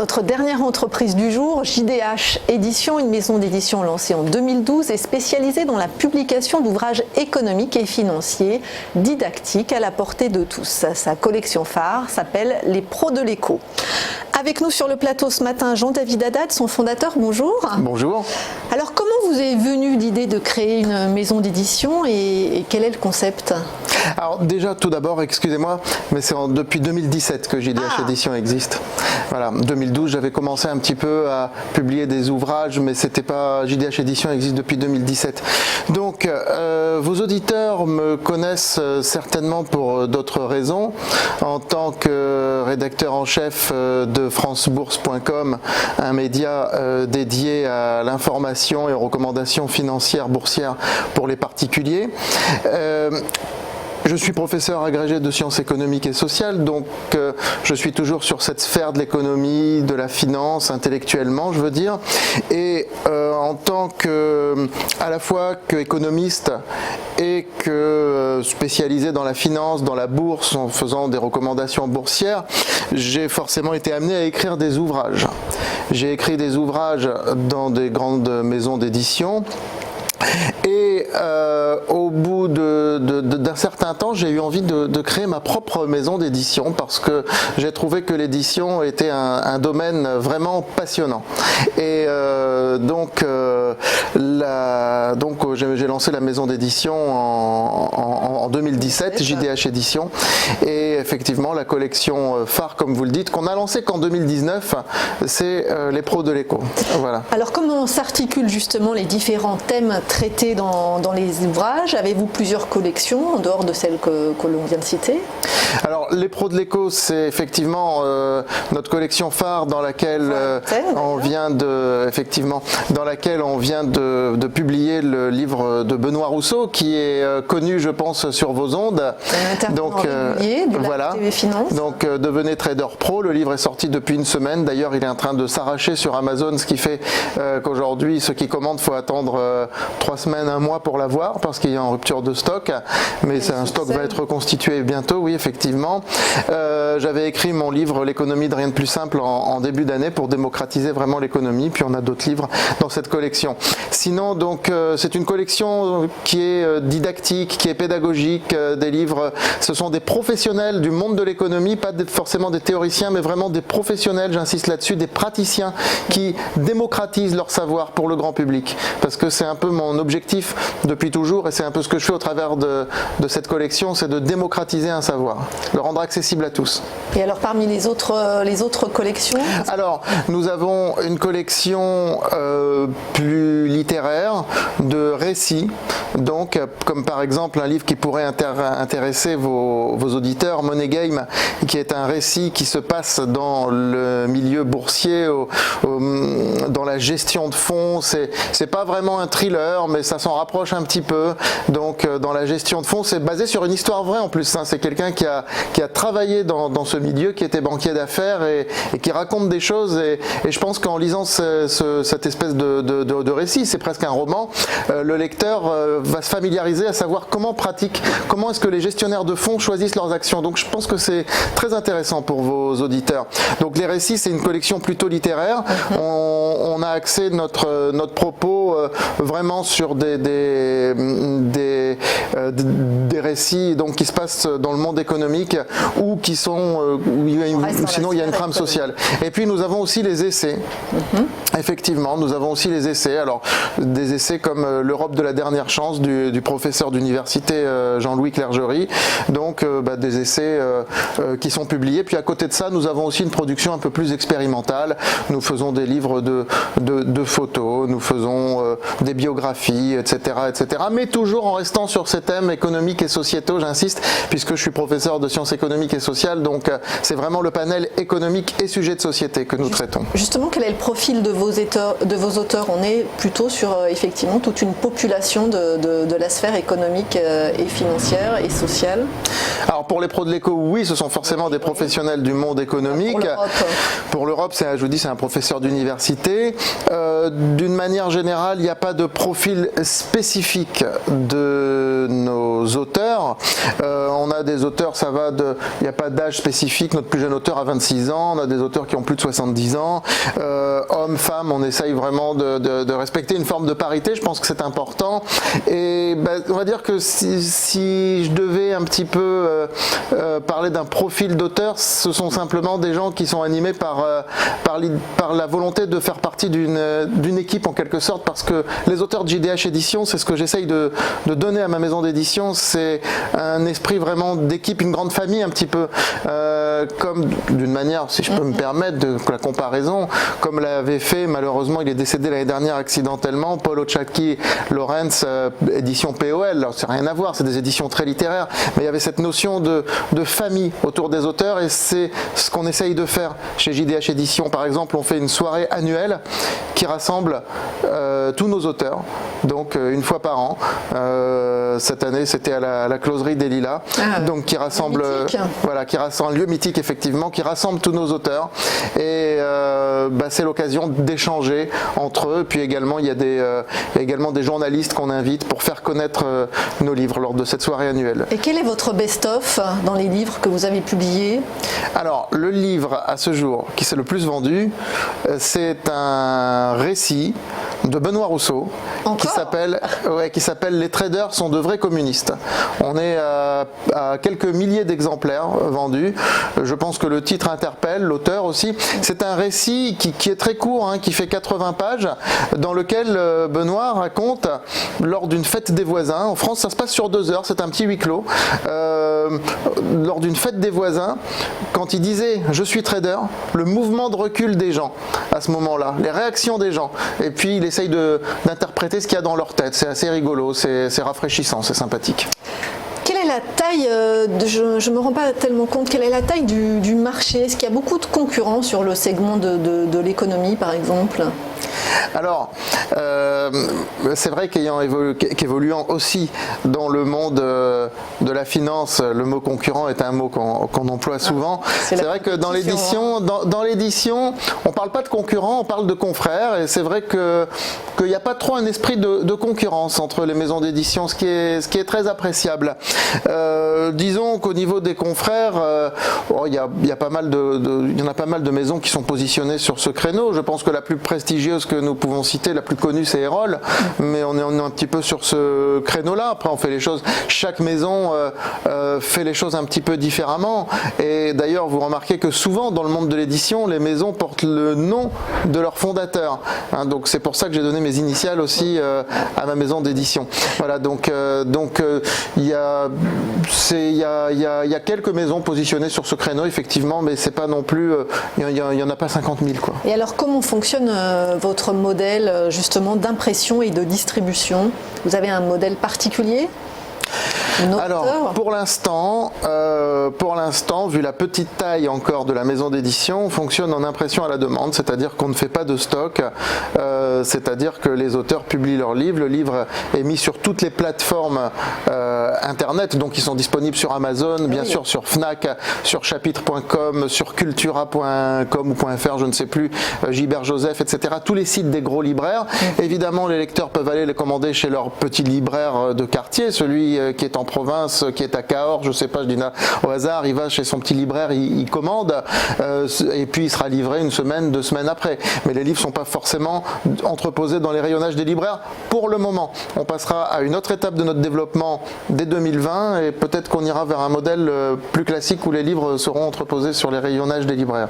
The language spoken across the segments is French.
notre dernière entreprise du jour, JDH Édition, une maison d'édition lancée en 2012 et spécialisée dans la publication d'ouvrages économiques et financiers didactiques à la portée de tous. Sa collection phare s'appelle Les Pros de l'éco. Avec nous sur le plateau ce matin, Jean-David Haddad, son fondateur, bonjour. Bonjour. Alors comment vous est venue l'idée de créer une maison d'édition et quel est le concept ? Alors déjà, tout d'abord, excusez-moi, mais c'est depuis 2017 que JDH Édition existe. Voilà, 2012, j'avais commencé un petit peu à publier des ouvrages, mais c'était pas JDH Édition existe depuis 2017. Donc, vos auditeurs me connaissent certainement pour d'autres raisons. En tant que rédacteur en chef de francebourse.com, un média dédié à l'information et aux recommandations financières boursières pour les particuliers. Je suis professeur agrégé de sciences économiques et sociales, donc je suis toujours sur cette sphère de l'économie, de la finance, intellectuellement, je veux dire. Et en tant que, à la fois qu'économiste et que spécialisé dans la finance, dans la bourse, en faisant des recommandations boursières, j'ai forcément été amené à écrire des ouvrages. J'ai écrit des ouvrages dans des grandes maisons d'édition. Et au bout d'un certain temps, j'ai eu envie de créer ma propre maison d'édition parce que j'ai trouvé que l'édition était un domaine vraiment passionnant. Et donc j'ai lancé la maison d'édition en 2017, JDH Édition. Et effectivement, la collection phare, comme vous le dites, qu'on a lancée qu'en 2019, c'est Les Pros de l'éco. Voilà. Alors comment s'articulent justement les différents thèmes traités dans les ouvrages? Avez-vous plusieurs collections en dehors de celles que l'on vient de citer? Alors, Les Pros de l'éco, c'est effectivement notre collection phare dans laquelle on vient de publier le livre de Benoît Rousseau, qui est connu, je pense, sur vos ondes. Donc voilà. TV Finance. Donc devenez trader pro. Le livre est sorti depuis une semaine. D'ailleurs, il est en train de s'arracher sur Amazon, ce qui fait qu'aujourd'hui, ceux qui commandent, faut attendre 3 semaines, 1 mois pour l'avoir, parce qu'il est en rupture de stock. Mais un stock va être reconstitué bientôt, oui, effectivement. J'avais écrit mon livre L'économie de rien de plus simple en début d'année pour démocratiser vraiment l'économie. Puis on a d'autres livres dans cette collection. Sinon, donc, c'est une collection qui est didactique, qui est pédagogique. Des livres, ce sont des professionnels du monde de l'économie, pas forcément des théoriciens, mais vraiment des professionnels, j'insiste là-dessus, des praticiens qui démocratisent leur savoir pour le grand public. Parce que c'est un peu mon objectif depuis toujours, et c'est un peu ce que je fais au travers de cette collection, c'est de démocratiser un savoir, le rendre accessible à tous. Et alors parmi les autres collections? Alors, nous avons une collection plus littéraire, de récits, donc comme par exemple un livre qui pourrait intéresser vos auditeurs, Money Game, qui est un récit qui se passe dans le milieu boursier, dans la gestion de fonds. C'est pas vraiment un thriller, mais ça s'en rapproche un petit peu. Donc dans la gestion de fonds, c'est basé sur une histoire vraie en plus. C'est quelqu'un qui a travaillé dans ce milieu, qui était banquier d'affaires et qui raconte des choses. Et je pense qu'en lisant cette espèce de récit, c'est presque un roman, le lecteur va se familiariser à savoir comment est-ce que les gestionnaires de fonds choisissent leurs actions. Donc je pense que c'est très intéressant pour vos auditeurs. Donc les récits, c'est une collection plutôt littéraire. On a axé notre propos vraiment sur des récits donc qui se passent dans le monde économique ou qui sont sinon il y a une trame sociale. Et puis nous avons aussi les essais. Effectivement, nous avons aussi les essais. Alors des essais comme L'Europe de la dernière chance du professeur d'université Jean-Louis Clergerie. Donc des essais qui sont publiés. Puis à côté de ça, nous avons aussi une production un peu plus expérimentale. Nous faisons des livres de photos, nous faisons des biographies, etc., etc. Mais toujours en restant sur ces thèmes économiques et sociétaux, j'insiste, puisque je suis professeur de sciences économiques et sociales. Donc c'est vraiment le panel économique et sujet de société que nous traitons. Justement, quel est le profil de vos vos auteurs, on est plutôt sur effectivement toute une population de la sphère économique et financière et sociale. Alors pour les pros de l'éco, oui, ce sont forcément des professionnels du monde économique. Pour l'Europe, je vous dis, c'est un professeur d'université. D'une manière générale, il n'y a pas de profil spécifique de nos auteurs. On a des auteurs, il n'y a pas d'âge spécifique. Notre plus jeune auteur a 26 ans. On a des auteurs qui ont plus de 70 ans. Hommes, femmes, on essaye vraiment de respecter une forme de parité. Je pense que c'est important. Et on va dire que si je devais un petit peu parler d'un profil d'auteur, ce sont simplement des gens qui sont animés par la volonté de faire partie d'une équipe en quelque sorte, parce que les auteurs de JDH Édition, c'est ce que j'essaye de donner à ma maison d'édition, c'est un esprit vraiment d'équipe, une grande famille un petit peu, comme d'une manière, si je peux me permettre de la comparaison, comme l'avait fait, malheureusement il est décédé l'année dernière accidentellement, Paul Ochaki Lawrence, édition POL. Alors c'est rien à voir, c'est des éditions très littéraires, mais il y avait cette notion de famille autour des auteurs, et c'est ce qu'on essaye de faire chez JDH Édition. Par exemple, on fait une soirée annuelle qui rassemble tous nos auteurs, donc une fois par an. Cette année, c'était à la closerie des Lilas, donc qui rassemble, qui rassemble un lieu mythique effectivement, qui rassemble tous nos auteurs, et c'est l'occasion d'échanger entre eux. Puis également, il y a également des journalistes qu'on invite pour faire connaître nos livres lors de cette soirée annuelle. Et quel est votre best-of dans les livres que vous avez publiés? Alors, le livre à ce jour qui s'est le plus vendu, c'est un récit de Benoît Rousseau qui s'appelle Les traders sont de vrais communistes. On est à quelques milliers d'exemplaires vendus. Je pense que le titre interpelle, l'auteur aussi. C'est un récit qui est très court, qui fait 80 pages, dans lequel Benoît raconte, lors d'une fête des voisins, en France ça se passe sur 2 heures, c'est un petit huis clos, lors d'une fête des voisins, quand il disait « je suis trader », le mouvement de recul des gens à ce moment-là, les réactions des gens, et puis il essaye d'interpréter ce qu'il y a dans leur tête. C'est assez rigolo, c'est rafraîchissant, c'est sympathique. Quelle est la taille, je ne me rends pas tellement compte, quelle est la taille du marché? Est-ce qu'il y a beaucoup de concurrents sur le segment de l'économie par exemple? Alors, c'est vrai qu'évoluant aussi dans le monde de la finance, le mot concurrent est un mot qu'on emploie souvent. C'est vrai que dans l'édition, on ne parle pas de concurrents, on parle de confrères, et c'est vrai qu'il n'y a pas trop un esprit de concurrence entre les maisons d'édition, ce qui est très appréciable. Disons qu'au niveau des confrères, il y en a pas mal de maisons qui sont positionnées sur ce créneau. Je pense que la plus prestigieuse que nous pouvons citer, la plus connue, c'est Erol, mais on est un petit peu sur ce créneau-là. Après, on fait les choses, chaque maison fait les choses un petit peu différemment, et d'ailleurs vous remarquez que souvent dans le monde de l'édition, les maisons portent le nom de leur fondateur, donc c'est pour ça que j'ai donné mes initiales aussi à ma maison d'édition. Voilà, donc il y a quelques maisons positionnées sur ce créneau effectivement, mais c'est pas non plus, il y en a pas 50 000 quoi. Et alors comment fonctionne votre modèle justement d'impression et de distribution? Vous avez un modèle particulier? Alors, pour l'instant, vu la petite taille encore de la maison d'édition, on fonctionne en impression à la demande, c'est-à-dire qu'on ne fait pas de stock, c'est-à-dire que les auteurs publient leurs livres, le livre est mis sur toutes les plateformes internet, donc ils sont disponibles sur Amazon, bien sûr sur Fnac, sur chapitre.com, sur cultura.com ou .fr, je ne sais plus, Gilbert Joseph, etc. Tous les sites des gros libraires. Évidemment, les lecteurs peuvent aller les commander chez leur petit libraire de quartier, celui qui est en province, qui est à Cahors, je sais pas, je dis au hasard, il va chez son petit libraire, il commande, et puis il sera livré 1 semaine, 2 semaines après. Mais les livres sont pas forcément entreposés dans les rayonnages des libraires pour le moment. On passera à une autre étape de notre développement dès 2020, et peut-être qu'on ira vers un modèle plus classique où les livres seront entreposés sur les rayonnages des libraires.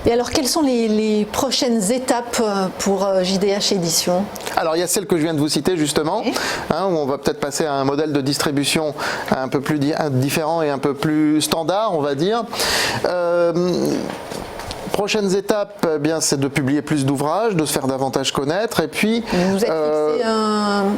Et alors, quelles sont les prochaines étapes pour JDH Édition? Alors, il y a celle que je viens de vous citer justement, où on va peut-être passer à un modèle de distribution un peu plus différent et un peu plus standard, on va dire. prochaines étapes, eh bien, c'est de publier plus d'ouvrages, de se faire davantage connaître. Et puis, vous êtes fixé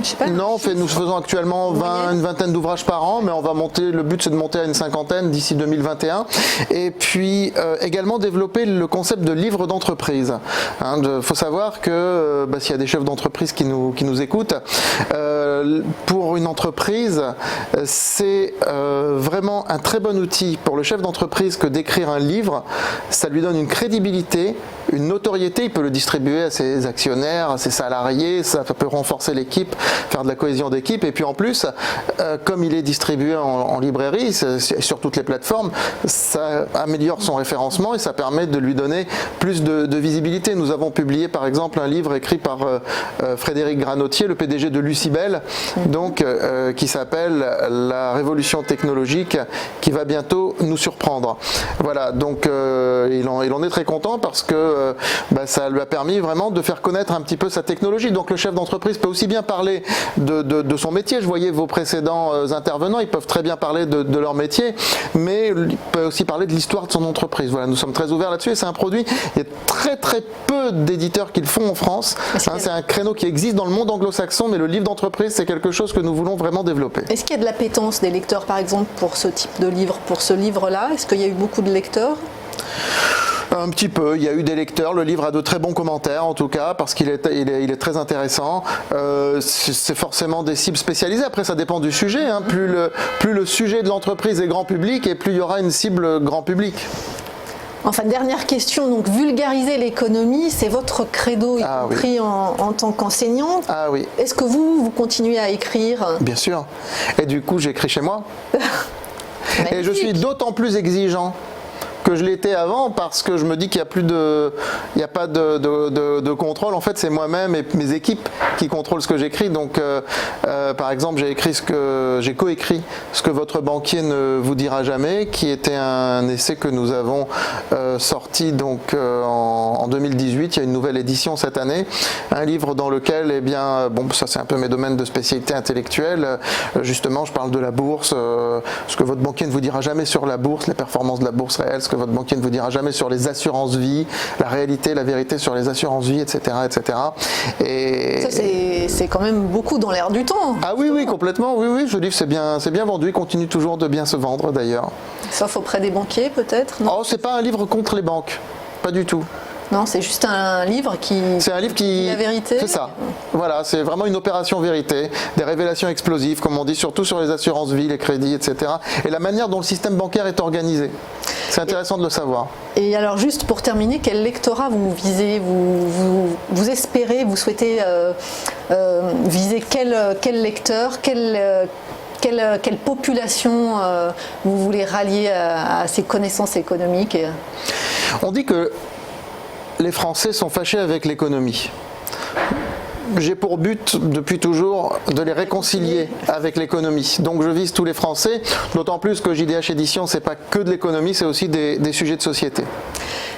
je sais pas, non, nous faisons actuellement une vingtaine d'ouvrages par an, mais on va monter. Le but, c'est de monter à une cinquantaine d'ici 2021. Et puis également développer le concept de livre d'entreprise. Faut savoir que s'il y a des chefs d'entreprise qui nous écoutent, pour une entreprise, c'est vraiment un très bon outil pour le chef d'entreprise que d'écrire un livre. Ça lui donne une crédibilité, une notoriété. Il peut le distribuer à ses actionnaires, à ses salariés. Ça peut renforcer l'équipe, faire de la cohésion d'équipe. Et puis en plus, comme il est distribué en librairie, sur toutes les plateformes, ça améliore son référencement et ça permet de lui donner plus de visibilité. Nous avons publié par exemple un livre écrit par Frédéric Granotier, le PDG de Lucibel, donc qui s'appelle La révolution technologique qui va bientôt nous surprendre. Voilà, donc il en est très content parce que ça lui a permis vraiment de faire connaître un petit peu sa technologie. Donc le chef d'entreprise peut aussi bien parler de son métier. Je voyais vos précédents intervenants, ils peuvent très bien parler de leur métier, mais il peut aussi parler de l'histoire de son entreprise. Voilà, nous sommes très ouverts là-dessus et c'est un produit, il y a très très peu d'éditeurs qui le font en France. C'est un créneau qui existe dans le monde anglo-saxon, mais le livre d'entreprise, c'est quelque chose que nous voulons vraiment développer. Est-ce qu'il y a de l'appétence des lecteurs, par exemple, pour ce type de livre, pour ce livre-là? Est-ce qu'il y a eu beaucoup de lecteurs? Un petit peu, il y a eu des lecteurs, le livre a de très bons commentaires en tout cas, parce qu'il est très intéressant. C'est forcément des cibles spécialisées, après ça dépend du sujet. Plus le sujet de l'entreprise est grand public, et plus il y aura une cible grand public. Enfin, dernière question, donc vulgariser l'économie, c'est votre credo, y compris en tant qu'enseignante. Ah oui. Est-ce que vous continuez à écrire? Bien sûr. Et du coup, j'écris chez moi. Et je suis d'autant plus exigeant que je l'étais avant, parce que je me dis qu'il n'y a pas de contrôle. En fait, c'est moi-même et mes équipes qui contrôlent ce que j'écris. Donc, par exemple, j'ai coécrit ce que votre banquier ne vous dira jamais, qui était un essai que nous avons sorti donc en 2018. Il y a une nouvelle édition cette année, un livre dans lequel, ça c'est un peu mes domaines de spécialité intellectuelle. Justement, je parle de la bourse, ce que votre banquier ne vous dira jamais sur la bourse, les performances de la bourse réelle, ce que votre banquier ne vous dira jamais sur les assurances vie, la réalité, la vérité sur les assurances vie, etc., etc. Et ça, c'est quand même beaucoup dans l'air du temps. Ah oui, complètement. Oui, ce livre c'est bien vendu, il continue toujours de bien se vendre d'ailleurs. Sauf auprès des banquiers peut-être. Oh, c'est pas un livre contre les banques, pas du tout. Non, c'est juste un livre qui... C'est un livre qui... dit la vérité. C'est ça. Voilà, c'est vraiment une opération vérité, des révélations explosives, comme on dit, surtout sur les assurances vie, les crédits, etc. Et la manière dont le système bancaire est organisé. C'est intéressant de le savoir. Et alors, juste pour terminer, quel lectorat vous visez, vous espérez, vous souhaitez viser quel lecteur, quelle population vous voulez rallier à ces connaissances économiques? On dit que les Français sont fâchés avec l'économie. J'ai pour but, depuis toujours, de les réconcilier avec l'économie. Donc je vise tous les Français, d'autant plus que JDH Édition, c'est pas que de l'économie, c'est aussi des sujets de société.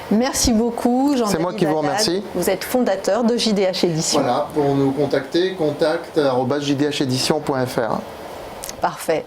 Merci beaucoup, Jean-Denis. C'est moi qui vous remercie. Vous êtes fondateur de JDH Édition. Voilà, pour nous contacter, contact@jdhedition.fr. Parfait.